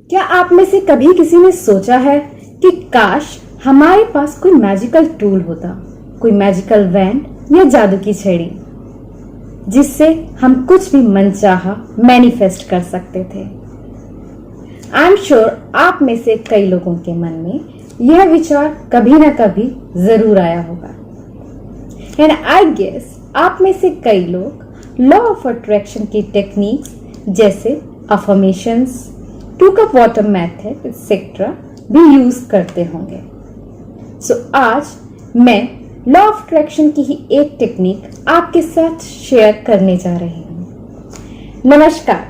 क्या आप में से कभी किसी ने सोचा है कि काश हमारे पास कोई मैजिकल टूल होता, कोई मैजिकल वैन या जादू की छड़ी, जिससे हम कुछ भी मनचाहा मैनिफेस्ट कर सकते थे। आई एम श्योर आप में से कई लोगों के मन में यह विचार कभी ना कभी जरूर आया होगा। एंड आई गेस आप में से कई लोग लॉ ऑफ अट्रैक्शन की टेक्निक्स जैसे affirmations, two cup water method etcetera भी यूज करते होंगे। सो आज मैं लॉ ऑफ अट्रैक्शन की ही एक टेक्निक आपके साथ शेयर करने जा रही हूँ। नमस्कार,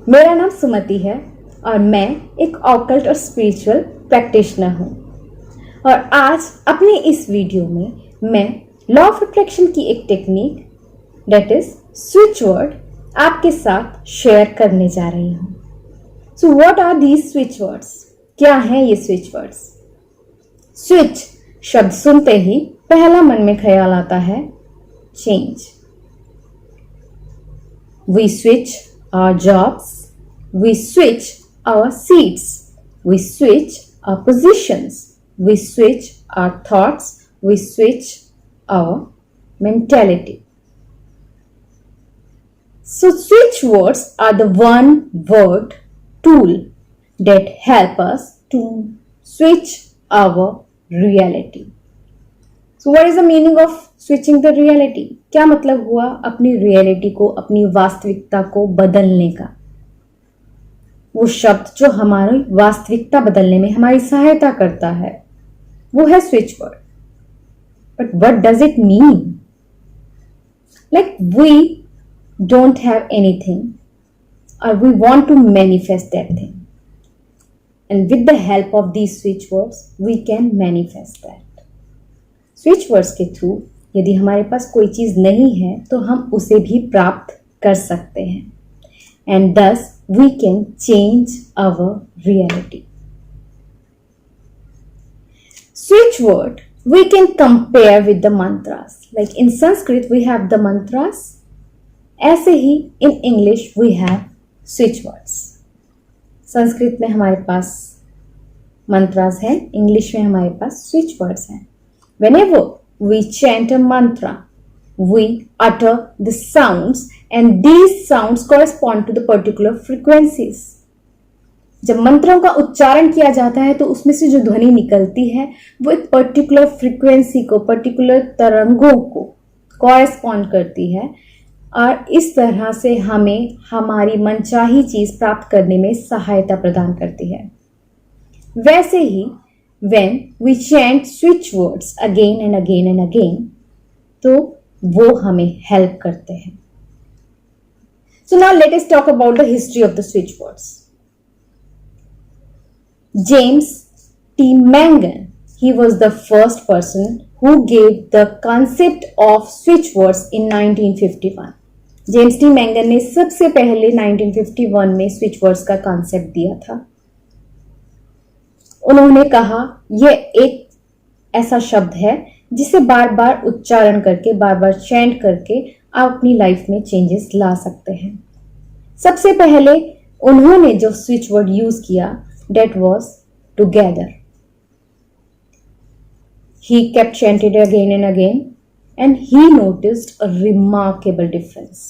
मेरा नाम सुमति है और मैं एक ऑकल्ट और स्पिरिचुअल प्रैक्टिशनर हूँ। और आज अपने इस वीडियो में मैं लॉ ऑफ अट्रैक्शन की एक technique that is switch word आपके साथ शेयर करने जा रही हूँ। So what are these switch words? क्या हैं ये स्विच वर्ड्स? स्विच शब्द सुनते ही पहला मन में ख्याल आता है change. We switch our jobs, we switch our seats, we switch our positions, we switch our thoughts, we switch our mentality. So switch words are the one word tool that help us to switch our reality. So what is the meaning of switching the reality? क्या मतलब हुआ अपनी reality को, अपनी वास्तविकता को बदलने का? वो शब्द जो हमारी वास्तविकता बदलने में हमारी सहायता करता है वो है switch word. But what does it mean? Like we don't have anything or we want to manifest that thing, and with the help of these switch words we can manifest that. Switch words के through यदि हमारे पास कोई चीज नहीं है तो हम उसे भी प्राप्त कर सकते हैं, and thus we can change our reality. Switch word we can compare with the mantras. Like in Sanskrit we have the mantras, ऐसे ही in English we have switch words. Sanskrit में हमारे पास मंत्रास हैं, इंग्लिश में हमारे पास स्विच वर्ड्स हैं. Whenever we chant a mantra, we utter the sounds and these sounds correspond to the particular frequencies. जब मंत्रों का उच्चारण किया जाता है तो उसमें से जो ध्वनि निकलती है वो एक पर्टिकुलर फ्रीक्वेंसी को, पर्टिकुलर तरंगों को कॉरेस्पॉन्ड करती है और इस तरह से हमें हमारी मनचाही चीज प्राप्त करने में सहायता प्रदान करती है. वैसे ही when we chant switch words again and again and again, तो वो हमें हेल्प करते हैं. So now let us talk about the history of the switch words. James T. Mangan, he was the first person who gave the concept of switch words in 1951. James T Mangan ने सबसे पहले 1951 में switch words का concept दिया था. उन्होंने कहा यह एक ऐसा शब्द है जिसे बार बार उच्चारण करके, बार बार चैंट करके आप अपनी लाइफ में चेंजेस ला सकते हैं. सबसे पहले उन्होंने जो स्विच वर्ड यूज किया that was together. He kept chanted again and again and he noticed a remarkable difference.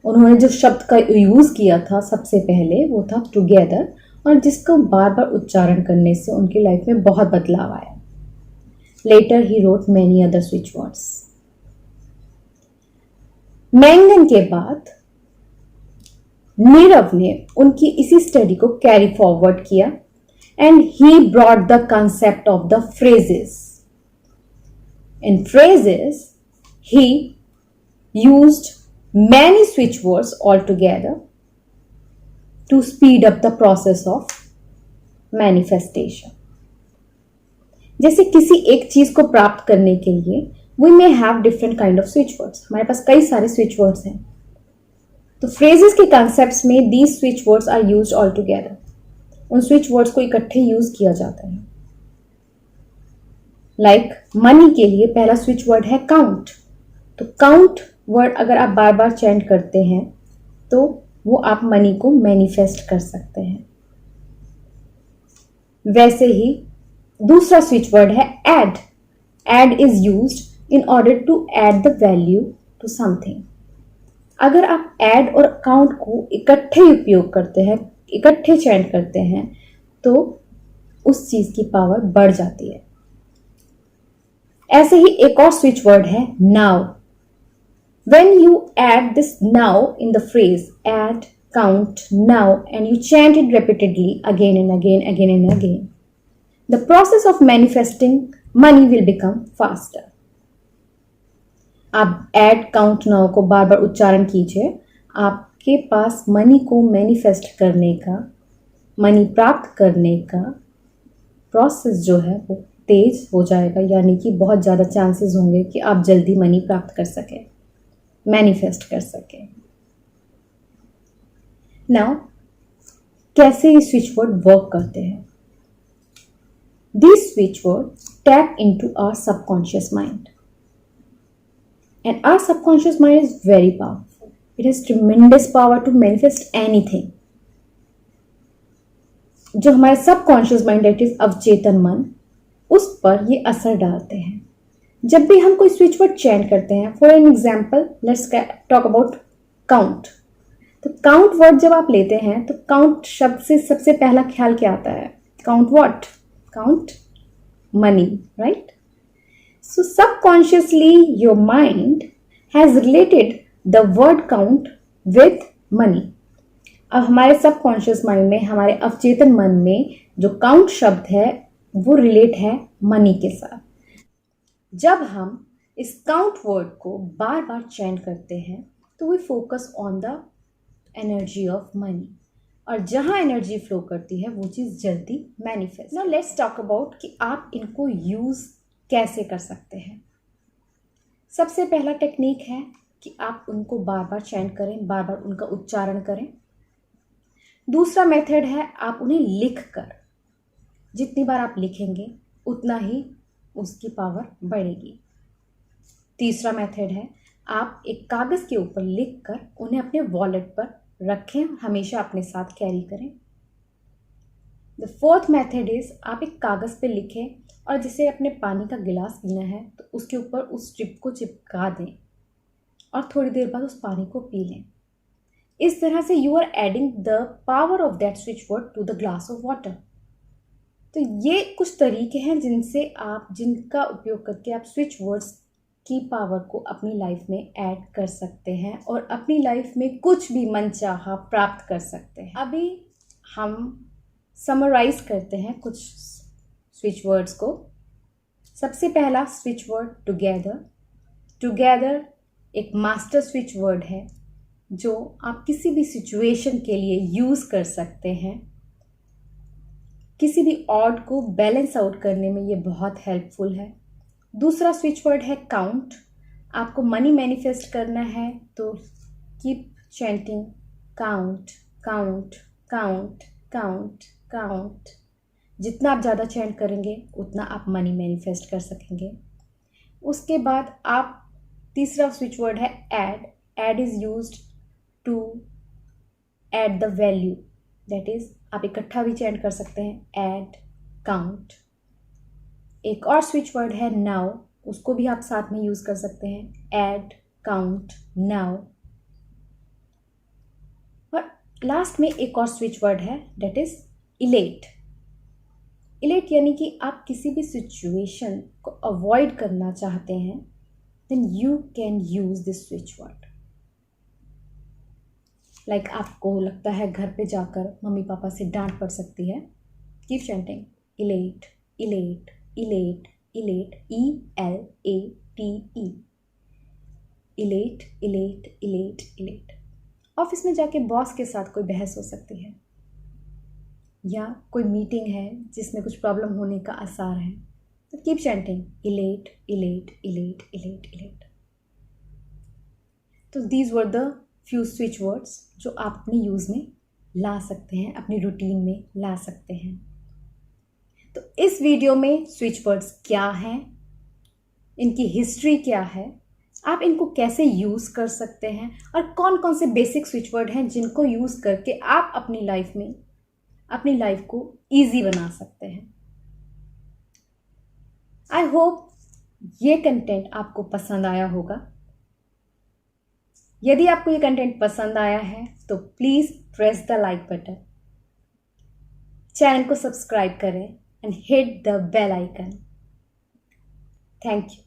उन्होंने जो शब्द का यूज किया था सबसे पहले वो था टुगेदर, और जिसको बार बार उच्चारण करने से उनकी लाइफ में बहुत बदलाव आया. Later he wrote many other switch words. Mangan के बाद नीरव ने उनकी इसी स्टडी को कैरी फॉरवर्ड किया and he brought the concept of the phrases. In phrases, he used many switch words altogether to speed up the process of manifestation. जैसे किसी एक चीज को प्राप्त करने के लिए we may have different kind of switch words. हमारे पास कई सारे switch words हैं. तो phrases के concepts में these switch words are used altogether. उन switch words को इकट्ठे यूज किया जाता है. लाइक मनी के लिए पहला स्विच वर्ड है काउंट. तो काउंट वर्ड अगर आप बार बार चैंट करते हैं तो वो आप मनी को मैनिफेस्ट कर सकते हैं। वैसे ही दूसरा स्विच वर्ड है add. Add is used in order to add the value to something. अगर आप ऐड और काउंट को इकट्ठे उपयोग करते हैं, इकट्ठे चैंट करते हैं, तो उस चीज की पावर बढ़ जाती है। ऐसे ही एक और स्विच वर्ड है now. When you add this now in the phrase add, count, now and you chant it repeatedly again and again, again and again, the process of manifesting money will become faster. आप add, count, now को बार बार उच्चारण कीजिए, आपके पास money को manifest करने का, money प्राप्त करने का प्रोसेस जो है वो तेज हो जाएगा, यानी कि बहुत ज़्यादा चांसेस होंगे कि आप जल्दी मनी प्राप्त कर सकें, मैनिफेस्ट कर सके। नाउ कैसे ये स्विच वर्ड वर्क करते हैं? This switch word tap into our subconscious mind and our subconscious mind is very powerful. It has tremendous power to manifest anything. जो हमारे सबकॉन्शियस माइंड दैट इज अवचेतन मन, उस पर ये असर डालते हैं। जब भी हम कोई स्विच वर्ड चैंट करते हैं, for an example let's talk about count. तो काउंट वर्ड जब आप लेते हैं तो काउंट शब्द से सबसे पहला ख्याल क्या आता है? Count what? Count money, right? So subconsciously your mind has related the word count with money. अब हमारे सबकॉन्शियस माइंड में, हमारे अवचेतन मन में जो काउंट शब्द है वो रिलेट है मनी के साथ। जब हम इस काउंट वर्ड को बार बार चैंट करते हैं तो we focus on the energy of money, और जहां एनर्जी फ्लो करती है वो चीज़ जल्दी manifest. Now let's talk about कि आप इनको यूज़ कैसे कर सकते हैं। सबसे पहला टेक्निक है कि आप उनको बार बार चैंट करें, बार बार उनका उच्चारण करें। दूसरा मेथड है आप उन्हें लिख कर, जितनी बार आप लिखेंगे उतना ही उसकी पावर बढ़ेगी। तीसरा मेथड है आप एक कागज़ के ऊपर लिख कर उन्हें अपने वॉलेट पर रखें, हमेशा अपने साथ कैरी करें। द फोर्थ मेथड इज आप एक कागज़ पे लिखें और जिसे अपने पानी का गिलास पीना है तो उसके ऊपर उस स्ट्रिप को चिपका दें और थोड़ी देर बाद उस पानी को पी लें। इस तरह से you are adding the power of that switch word to the glass of water. तो ये कुछ तरीके हैं जिनका उपयोग करके आप स्विच वर्ड्स की पावर को अपनी लाइफ में ऐड कर सकते हैं और अपनी लाइफ में कुछ भी मनचाहा प्राप्त कर सकते हैं। अभी हम समराइज करते हैं कुछ स्विच वर्ड्स को। सबसे पहला स्विच वर्ड टुगेदर। टुगेदर एक मास्टर स्विच वर्ड है जो आप किसी भी सिचुएशन के लिए यूज़ कर सकते हैं। किसी भी ऑड को बैलेंस आउट करने में ये बहुत हेल्पफुल है। दूसरा स्विच वर्ड है काउंट। आपको मनी मैनिफेस्ट करना है तो keep chanting count count count count count. जितना आप ज़्यादा चैंट करेंगे उतना आप मनी मैनिफेस्ट कर सकेंगे। उसके बाद आप तीसरा स्विच वर्ड है add. Add is used to add the value, that is आप इकट्ठा भी चैंट कर सकते हैं ऐड काउंट। एक और स्विच वर्ड है नाउ, उसको भी आप साथ में यूज़ कर सकते हैं ऐड काउंट नाउ। और लास्ट में एक और स्विच वर्ड है दैट इज इलेट। इलेट यानी कि आप किसी भी सिचुएशन को अवॉइड करना चाहते हैं then you can use this switch word. Like आपको लगता है घर पे जाकर मम्मी पापा से डांट पड़ सकती है, कीप चैंटिंग इलेट इलेट इलेट इलेट ELATE इलेट इलेट इलेट इलेट। ऑफिस में जाके बॉस के साथ कोई बहस हो सकती है या कोई मीटिंग है जिसमें कुछ प्रॉब्लम होने का आसार है, तो कीप चैंटिंग इलेट इलेट इलेट इलेट इलेट। तो these were the few switch words जो आप अपने यूज़ में ला सकते हैं, अपनी रूटीन में ला सकते हैं। तो इस वीडियो में स्विच वर्ड्स क्या हैं, इनकी हिस्ट्री क्या है, आप इनको कैसे यूज़ कर सकते हैं और कौन कौन से बेसिक स्विच वर्ड हैं जिनको यूज़ करके आप अपनी लाइफ में अपनी लाइफ को ईजी बना सकते हैं। आई होप ये कंटेंट आपको पसंद आया होगा। यदि आपको ये कंटेंट पसंद आया है तो please press the like button, channel को सब्सक्राइब करें and hit the bell icon. Thank you.